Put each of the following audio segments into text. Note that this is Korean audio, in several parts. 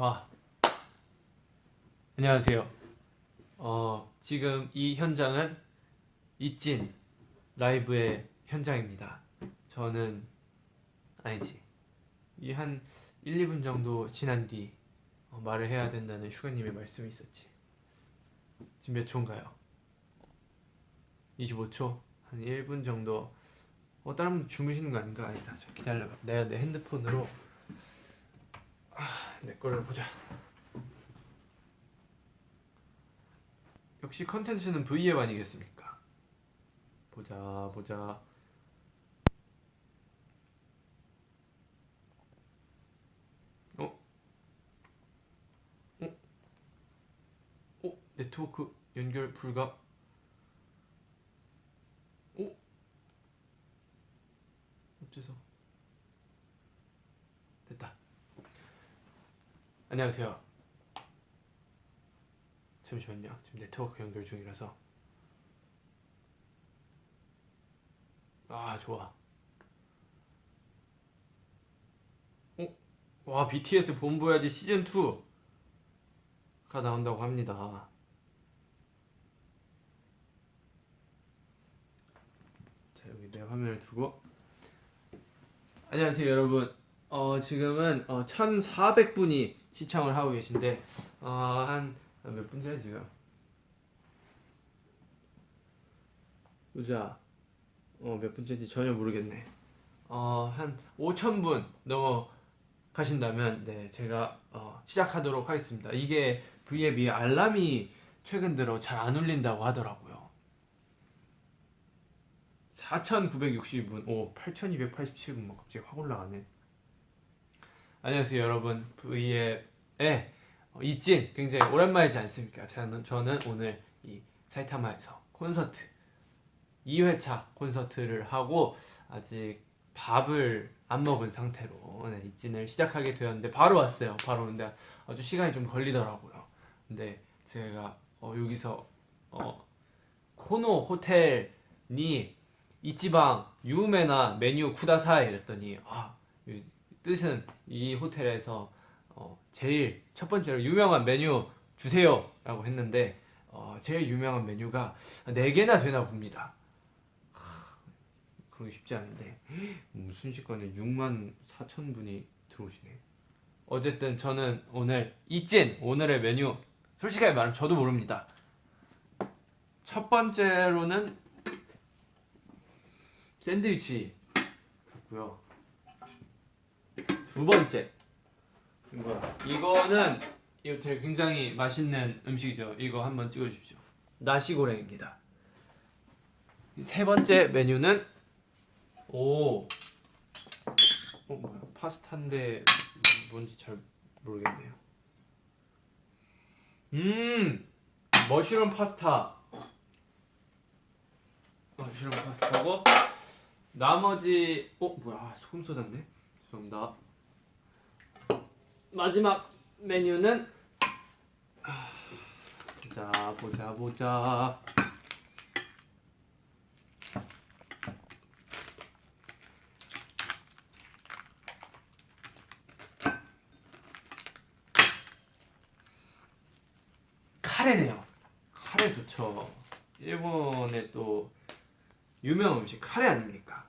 아, 안녕하세요. 지금 이 현장은 이찐 라이브의 현장입니다. 저는 아니지. 이 한 1, 2분 정도 지난 뒤 말을 해야 된다는 슈가님의 말씀이 있었지. 지금 몇 초인가요? 25초? 한 1분 정도. 다른 분 주무시는 거 아닌가? 아니다. 자, 기다려봐. 내가 내 핸드폰으로 내 거를 보자. 역시 컨텐츠는 V앱 아니겠습니까? 보자 보자. 어? 어? 네트워크 연결 불가. 어째서? 됐다. 안녕하세요. 잠시만요. 지금 네트워크 연결 중이라서. 좋아. 와, BTS 본보야지 시즌 2가 나온다고 합니다. 자, 여기 내 화면을 두고. 안녕하세요, 여러분. 지금은 1,400분이 시청을 하고 계신데 한 몇 분째야 지금? 보자. 몇 분째인지 전혀 모르겠네. 한 5,000분 넘어 가신다면 네, 제가 시작하도록 하겠습니다. 이게 V앱이 알람이 최근 들어 잘 안 울린다고 하더라고요. 4,960분, 8,287분 막 갑자기 확 올라가네. 안녕하세요, 여러분. V앱의 이찐 굉장히 오랜만이지 않습니까? 저는 오늘 이 사이타마에서 콘서트 2회차 콘서트를 하고 아직 밥을 안 먹은 상태로 이 찐을 시작하게 되었는데 바로 왔어요. 바로 오는데 아주 시간이 좀 걸리더라고요. 근데 제가 여기서 코노 호텔니 이치방 유메나 메뉴 쿠다사이 이랬더니 이 뜻은 이 호텔에서 제일 첫 번째로 유명한 메뉴 주세요 라고 했는데 제일 유명한 메뉴가 4개나 되나 봅니다. 그러기 쉽지 않은데 순식간에 6만 4천 분이 들어오시네. 어쨌든 저는 오늘 이찐 오늘의 메뉴 솔직하게 말하면 저도 모릅니다. 첫 번째로는 샌드위치 고요. 두 번째 이거는 이 호텔 굉장히 맛있는 음식이죠. 이거 한번 찍어주십시오. 나시고랭입니다. 세 번째 메뉴는 뭐야? 파스타인데 뭔지 잘 모르겠네요. 머쉬룸 파스타. 머쉬룸 파스타고 나머지 뭐야? 소금 쏟았네. 죄송합니다. 마지막 메뉴는 보자. 카레네요. 카레 좋죠. 일본의 또 유명 음식 카레 아닙니까?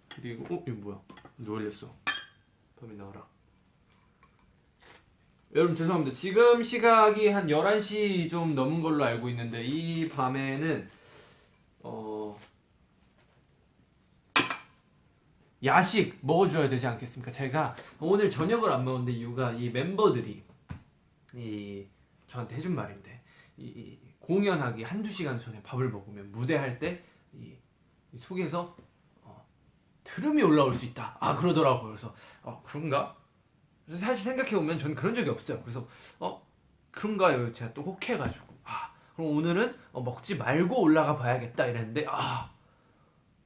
그리고 이거 뭐야? 누가 올렸어? 범이 나와라. 여러분 죄송합니다. 지금 시각이 한 11시 좀 넘은 걸로 알고 있는데 이 밤에는 야식 먹어줘야 되지 않겠습니까? 제가 오늘 저녁을 안 먹었는데 이유가 이 멤버들이 저한테 해준 말인데 이 공연하기 한두 시간 전에 밥을 먹으면 무대할 때 이 속에서 트름이 올라올 수 있다. 그러더라고요. 그래서 그런가? 그래서 사실 생각해보면 저는 그런 적이 없어요. 그래서 그런가요? 제가 또 혹해가지고 그럼 오늘은 먹지 말고 올라가 봐야겠다 이랬는데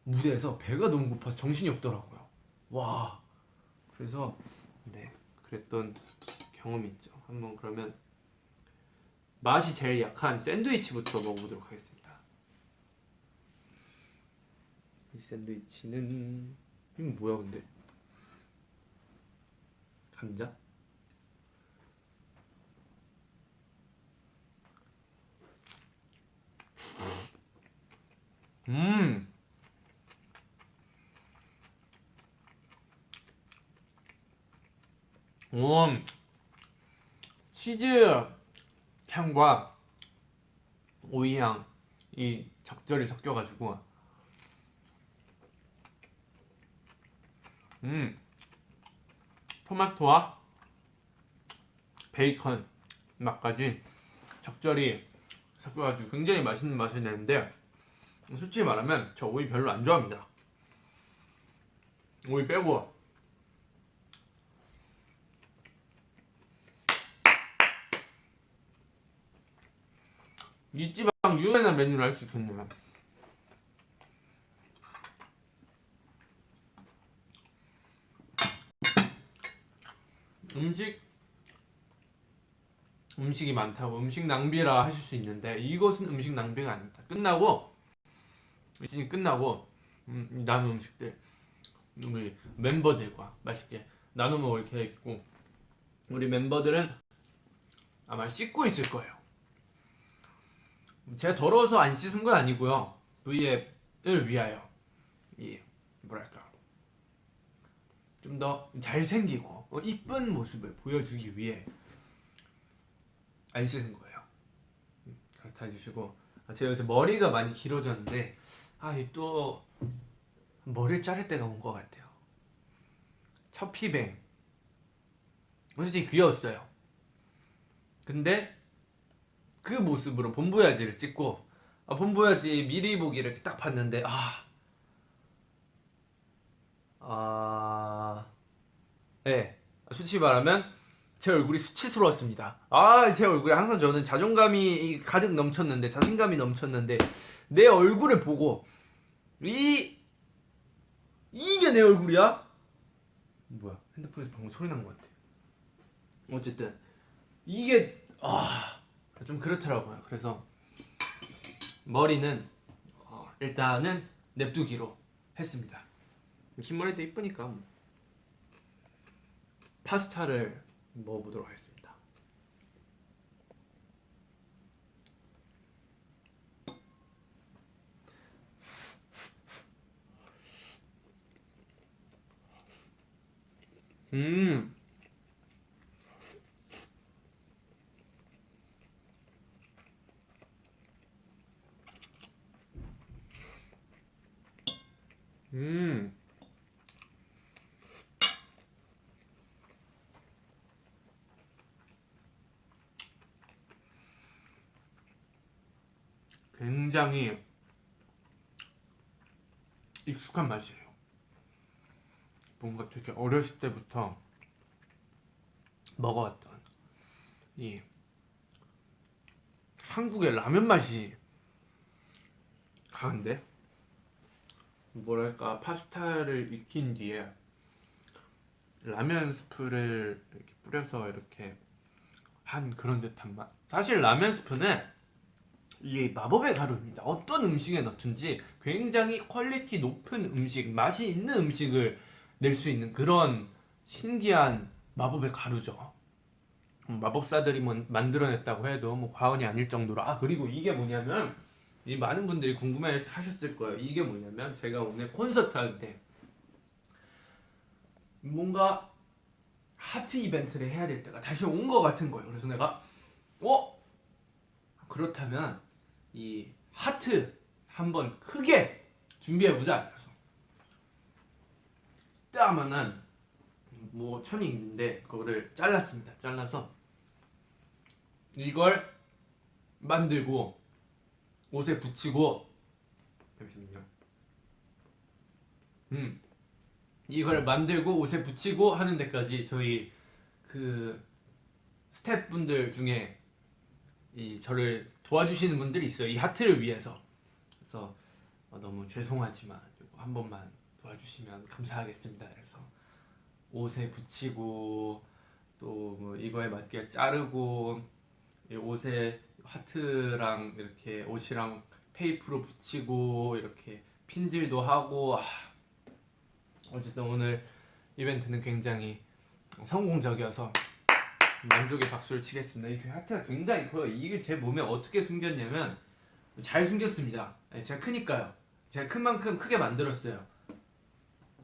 무대에서 배가 너무 고파서 정신이 없더라고요. 와. 그래서 네 그랬던 경험이 있죠. 한번 그러면 맛이 제일 약한 샌드위치부터 먹어보도록 하겠습니다. 이 샌드위치는 이건 뭐야 근데? 감자? 음. 치즈 향과 오이 향이 적절히 섞여가지고 토마토와 베이컨 맛까지 적절히 섞여가지고 굉장히 맛있는 맛이 나는데, 솔직히 말하면 저 오이 별로 안 좋아합니다. 오이 빼고. 이 지방 유연한 메뉴를 할 수 있겠네요. 음식이 많다고 음식 낭비라 하실 수 있는데, 이것은 음식 낭비가 아닙니다. 시즌이 끝나고 남은 음식들 우리 멤버들과 맛있게 나눠 먹을 계획이고, 우리 멤버들은 아마 씻고 있을 거예요. 제가 더러워서 안 씻은 건 아니고요. V앱을 위하여 뭐랄까 좀 더 잘생기고 이쁜 모습을 보여주기 위해 안 씻은 거예요. 그렇다 해주시고, 제가 요새 머리가 많이 길어졌는데 또 머리를 자를 때가 온 것 같아요. 첫 피뱅 솔직히 귀여웠어요. 근데 그 모습으로 본보야지를 찍고, 본보야지 미리 보기를 딱 봤는데 네, 솔직히 말하면 제 얼굴이 수치스러웠습니다. 제 얼굴에 항상 저는 자존감이 가득 넘쳤는데, 자신감이 넘쳤는데, 내 얼굴을 보고 이게 내 얼굴이야? 뭐야, 핸드폰에서 방금 소리 난 것 같아. 어쨌든 이게 좀 그렇더라고요. 그래서 머리는 일단은 냅두기로 했습니다. 흰머리도 이쁘니까 파스타를 먹어보도록 하겠습니다. 음. 굉장히 익숙한 맛이에요. 뭔가 되게 어렸을 때부터 먹어왔던 이 한국의 라면 맛이 강한데, 뭐랄까 파스타를 익힌 뒤에 라면 스프를 이렇게 뿌려서 이렇게 한 그런 듯한 맛. 사실 라면 스프는 이 마법의 가루입니다. 어떤 음식에 넣든지 굉장히 퀄리티 높은 음식, 맛이 있는 음식을 낼 수 있는 그런 신기한 마법의 가루죠. 마법사들이 만들어냈다고 해도 뭐 과언이 아닐 정도로. 그리고 이게 뭐냐면, 이 많은 분들이 궁금해 하셨을 거예요. 이게 뭐냐면, 제가 오늘 콘서트 할 때 뭔가 하트 이벤트를 해야 될 때가 다시 온 것 같은 거예요. 그래서 내가 그렇다면 이 하트 한번 크게 준비해보자. 그래서 따만한 천이 있는데 그거를 잘랐습니다. 잘라서 이걸 만들고 옷에 붙이고, 잠시만요. 이걸 만들고 옷에 붙이고 하는 데까지 저희 그 스태프분들 중에 저를 도와주시는 분들이 있어요. 이 하트를 위해서. 그래서 너무 죄송하지만 이거 한 번만 도와주시면 감사하겠습니다. 그래서 옷에 붙이고, 또 뭐 이거에 맞게 자르고, 이 옷에 하트랑 이렇게 옷이랑 테이프로 붙이고, 이렇게 핀질도 하고. 어쨌든 오늘 이벤트는 굉장히 성공적이어서 만족의 박수를 치겠습니다. 이 하트가 굉장히 커요. 이게 제 몸에 어떻게 숨겼냐면, 잘 숨겼습니다. 네, 제가 크니까요. 제가 큰 만큼 크게 만들었어요.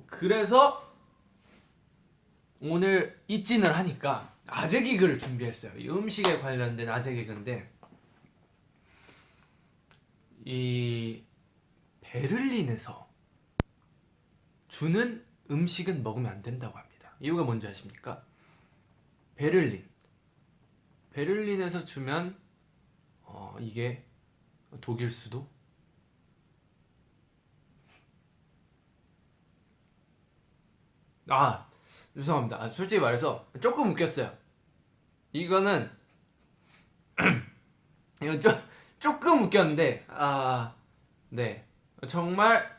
그래서 오늘 이 찐을 하니까 아재 개그를 준비했어요. 이 음식에 관련된 아재 개그인데, 이 베를린에서 주는 음식은 먹으면 안 된다고 합니다. 이유가 뭔지 아십니까? 베를린에서 주면 이게 독일 수도? 아, 죄송합니다. 솔직히 말해서 조금 웃겼어요. 이거는 이건 조금 웃겼는데, 네, 정말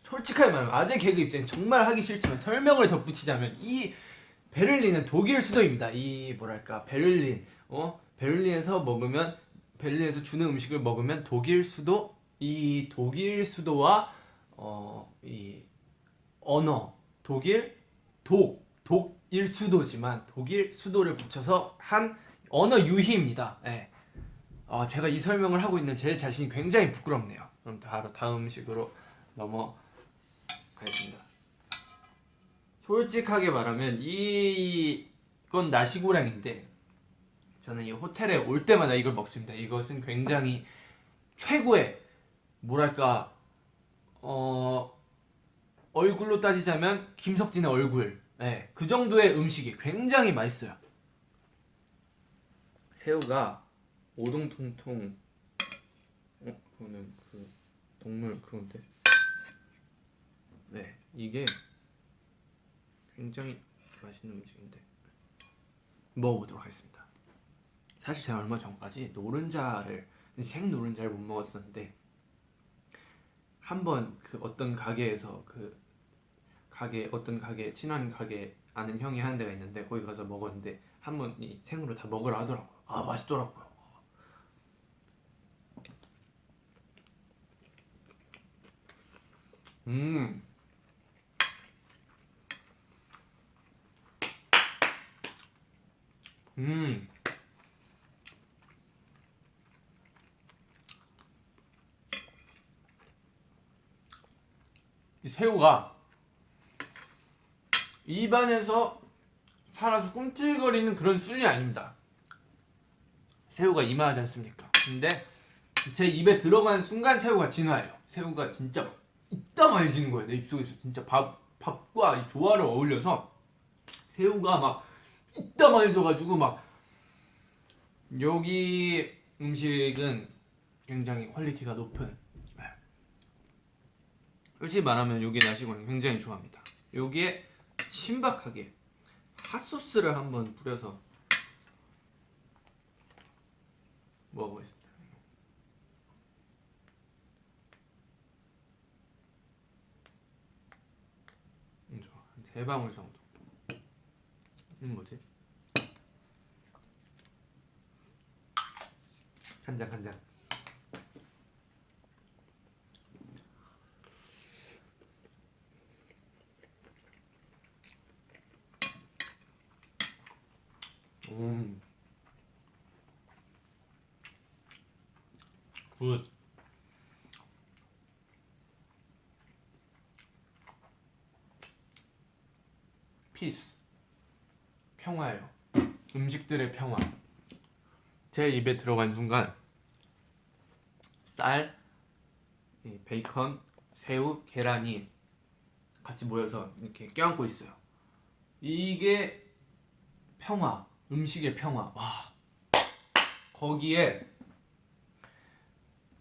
솔직하게 말하면 아재 개그 입장에서 정말 하기 싫지만 설명을 덧붙이자면 이 베를린은 독일 수도입니다. 이 뭐랄까 베를린에서 주는 음식을 먹으면 독일 수도, 이 독일 수도와 이 언어 독일 수도지만 독일 수도를 붙여서 한 언어 유희입니다. 네. 제가 이 설명을 하고 있는 제 자신이 굉장히 부끄럽네요. 그럼 바로 다음 음식으로 넘어가겠습니다. 솔직하게 말하면 이건 나시고랭인데, 저는 이 호텔에 올 때마다 이걸 먹습니다. 이것은 굉장히 최고의 뭐랄까 얼굴로 따지자면 김석진의 얼굴, 네, 그 정도의 음식이 굉장히 맛있어요. 새우가 오동통통, 그거는 그 동물 그건데, 네, 이게 굉장히 맛있는 음식인데 먹어보도록 하겠습니다. 사실 제가 얼마 전까지 생 노른자를 못 먹었었는데, 한번 그 어떤 가게에서 어떤 가게, 친한 가게 아는 형이 하는 데가 있는데 거기 가서 먹었는데 한번 이 생으로 다 먹으라 하더라고요. 맛있더라고요. 이 새우가 입안에서 살아서 꿈틀거리는 그런 수준이 아닙니다. 새우가 이마하지 않습니까? 근데 제 입에 들어가는 순간 새우가 진화해요. 새우가 진짜 이따 말지는 거예요. 내 입속에서 진짜 밥과 이 조화를 어울려서 새우가 막 이따 말져가지고 막, 여기 음식은 굉장히 퀄리티가 높은, 솔직히 말하면 여기 나시고는 굉장히 좋아합니다. 여기에 신박하게 핫소스를 한번 뿌려서 먹어보겠습니다. 한 3방울 정도. 뭐지? 간장. 굿. 피스. 평화예요. 음식들의 평화. 제 입에 들어간 순간 쌀, 베이컨, 새우, 계란이 같이 모여서 이렇게 껴안고 있어요. 이게 평화, 음식의 평화. 와. 거기에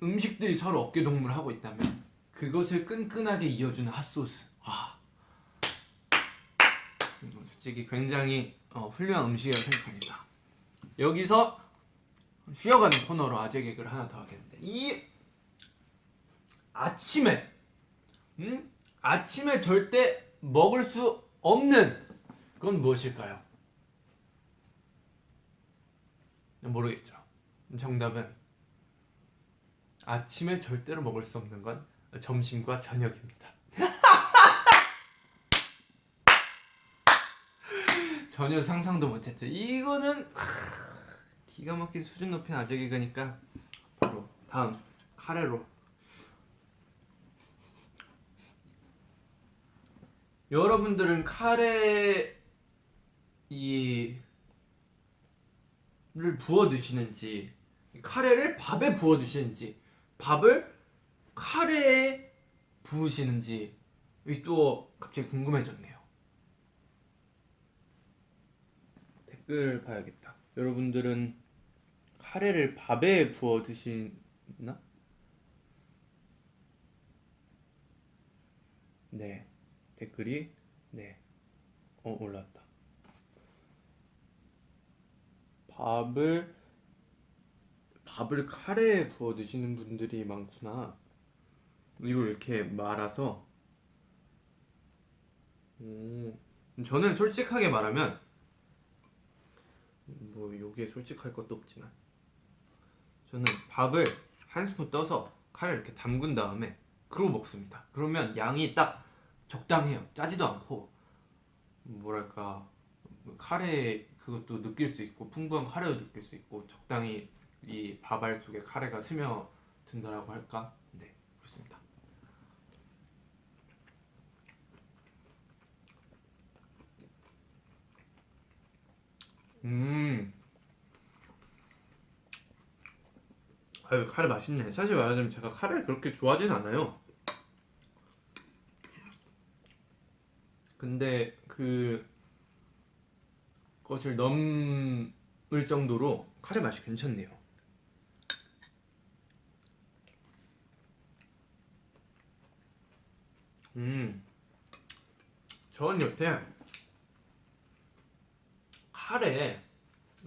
음식들이 서로 어깨동무를 하고 있다면 그것을 끈끈하게 이어주는 핫소스. 와. 솔직히 굉장히 훌륭한 음식이라고 생각합니다. 여기서 쉬어가는 코너로 아재 개그를 하나 더 하겠는데, 이 아침에 절대 먹을 수 없는 건 무엇일까요? 모르겠죠. 정답은 아침에 절대로 먹을 수 없는 건 점심과 저녁입니다. 전혀 상상도 못했죠. 이거는 기가 막힌 수준 높인 아재 개그니까 바로 다음 카레로. 여러분들은 카레 이를 부어 드시는지, 카레를 밥에 부어 드시는지, 밥을 카레에 부으시는지 또 갑자기 궁금해졌네요. 댓글 봐야겠다. 여러분들은 카레를 밥에 부어 드시나? 네, 댓글이 네, 올라왔다. 밥을 카레에 부어 드시는 분들이 많구나. 이걸 이렇게 말아서. 저는 솔직하게 말하면 뭐 여기에 솔직할 것도 없지만 저는 밥을 한 스푼 떠서 카레를 이렇게 담근 다음에 그러고 먹습니다. 그러면 양이 딱 적당해요. 짜지도 않고 뭐랄까 카레 그것도 느낄 수 있고 풍부한 카레도 느낄 수 있고 적당히 이 밥알 속에 카레가 스며든다라고 할까? 네, 그렇습니다. 아유, 카레 맛있네. 사실 말하자면 제가 카레를 그렇게 좋아하진 않아요. 근데 그것을 넘을 정도로 카레 맛이 괜찮네요. 전 여태 카레에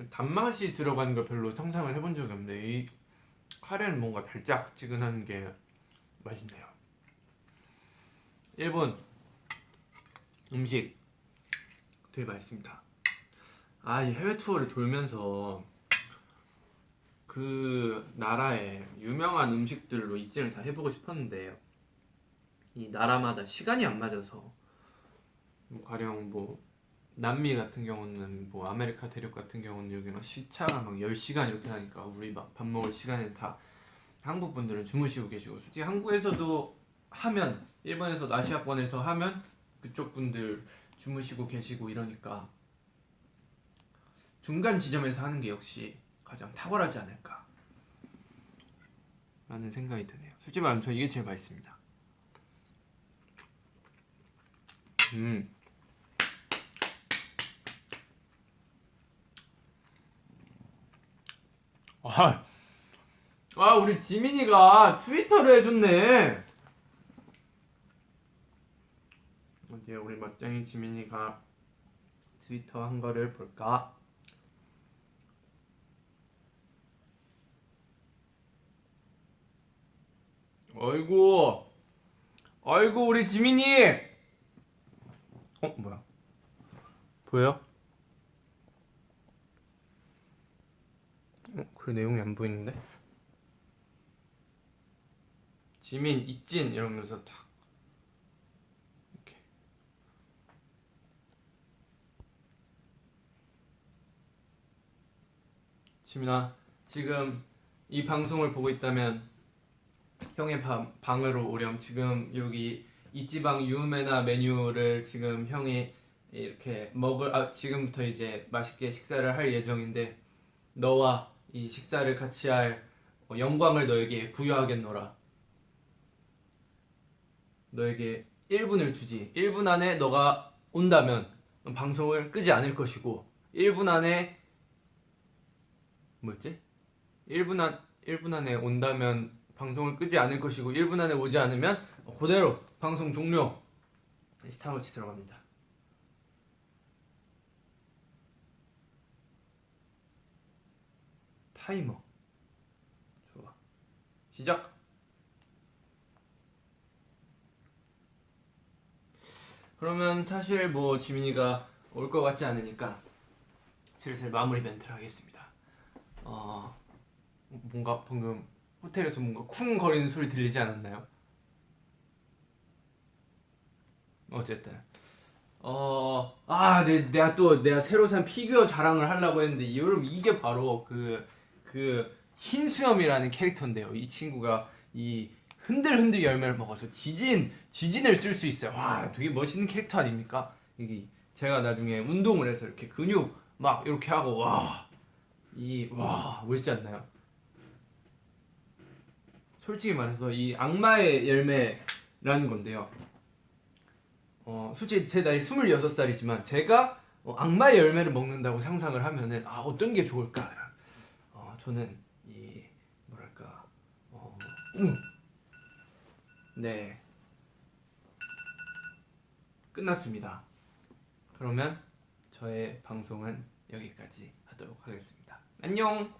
단맛이 들어가는 걸 별로 상상을 해본 적이 없는데 이 카레는 뭔가 달짝지근한 게 맛있네요. 일본 음식 되게 맛있습니다. 이 해외 투어를 돌면서 그 나라의 유명한 음식들로 입진을 다 해보고 싶었는데 이 나라마다 시간이 안 맞아서 가령 뭐 남미 같은 경우는 뭐 아메리카 대륙 같은 경우는 여기 막 시차가 막 10시간 이렇게 나니까 우리 막 밥 먹을 시간에 다 한국 분들은 주무시고 계시고 솔직히 한국에서도 하면 일본에서도 아시아권에서 하면 그쪽 분들 주무시고 계시고 이러니까 중간 지점에서 하는 게 역시 가장 탁월하지 않을까 라는 생각이 드네요. 솔직히 말하면 저 이게 제일 맛있습니다. 우리 지민이가 트위터를 해줬네. 어디에 우리 멋쟁이 지민이가 트위터 한 거를 볼까? 아이고 우리 지민이. 뭐야? 보여? 그 내용이 안 보이는데? 지민 입진 이러면서 탁 이렇게. 지민아, 지금 이 방송을 보고 있다면 형의 방으로 오렴. 지금 여기 이지방 유메나 메뉴를 지금 형이 이렇게 지금부터 이제 맛있게 식사를 할 예정인데 너와 이 식사를 같이 할 영광을 너에게 부여하겠노라. 너에게 1분을 주지. 1분 안에 너가 온다면 방송을 끄지 않을 것이고 1분 안에 뭐였지? 1분 안에 온다면 방송을 끄지 않을 것이고 1분 안에 오지 않으면 그대로 방송 종료. 스타워치 들어갑니다. 타이머. 좋아. 시작. 그러면 사실 뭐 지민이가 올 것 같지 않으니까 슬슬 마무리 멘트를 하겠습니다. 뭔가 방금 호텔에서 뭔가 쿵 거리는 소리 들리지 않았나요? 어쨌든 내가 새로 산 피규어 자랑을 하려고 했는데 여러분 이게 바로 그 흰수염이라는 캐릭터인데요. 이 친구가 이 흔들흔들 열매를 먹어서 지진을 쓸 수 있어요. 와, 되게 멋있는 캐릭터 아닙니까? 이게 제가 나중에 운동을 해서 이렇게 근육 막 이렇게 하고 와 멋있지 않나요? 솔직히 말해서 이 악마의 열매라는 건데요. 솔직히 제 나이 26살이지만 제가 악마의 열매를 먹는다고 상상을 하면은 어떤 게 좋을까? 저는 이 뭐랄까 네, 끝났습니다. 그러면 저의 방송은 여기까지 하도록 하겠습니다. 안녕.